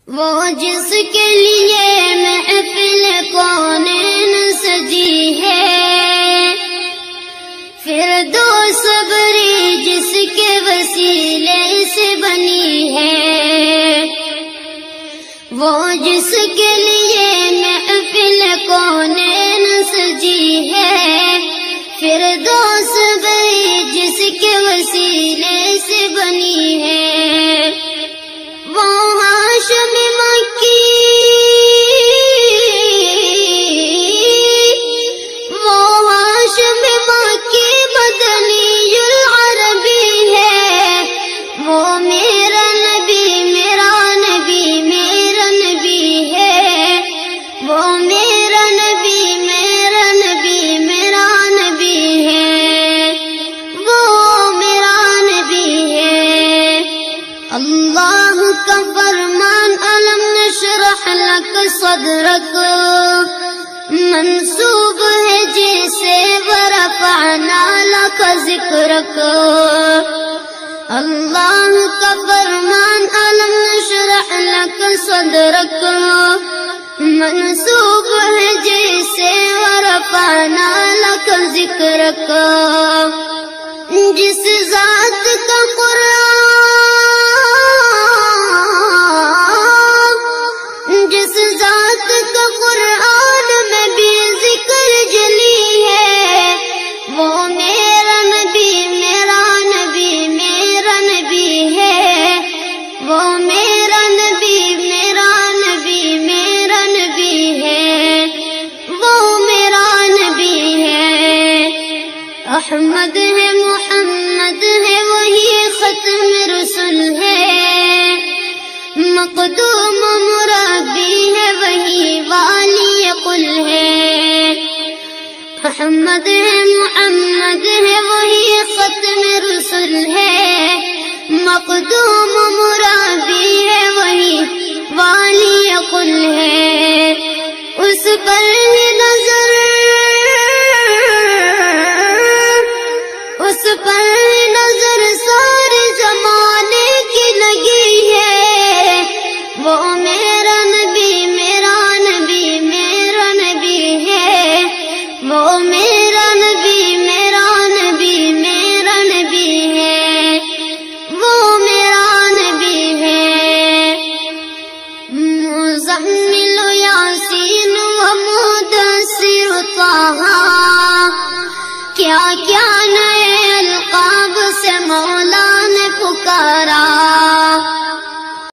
وہ جس کے لیے محفل کونین سجی ہے، فردوس بری جس کے وسیلے سے بنی ہے، وہ جس کے لیے محفل کونین سجی ہے، فردوس بری جس کے وسیلے سے بنی ہے، وہ ہاشم مکی، وہ ہاشم مکی مدنی العربی ہے، وہ میرا نبی میرا نبی میرا نبی ہے، وہ میرا نبی میرا نبی میرا نبی ہے، وہ میرا نبی ہے۔ اللہ کا فرمان علم نشرح لک صدرک منسوب ہے جیسے ورفعنا لک ذکرک۔ اللہ کا فرمان علم نشرح لک صدرک منسوب ہے جیسے ورفعنا لک ذکرک۔ جس ذات کا قرآن، جس ذات کا قرآن میں بھی ذکر جلی ہے، وہ میرا نبی میرا نبی میرا نبی ہے، وہ میرا نبی میرا نبی میرا نبی ہے، وہ میرا نبی ہے۔ احمد ہے محمد ہے وہی ختم رسول ہے، مقدوم مربی ہے وہی والی قل ہے۔ احمد ہے محمد ہے وہی ختم رسول ہے، مقدوم مربی ہے وہی والی قل ہے۔ اس پر ہی نظر، اس پر نظر سارے زمانے کی لگی ہے، وہ میرا نبی میرا نبی میرا نبی ہے، وہ میرا نبی میرا نبی میرا نبی ہے، وہ میرا نبی ہے۔ مزمل یاسین و مدثر طہ، کیا کیا نئے القاب سے مولا نے پکارا،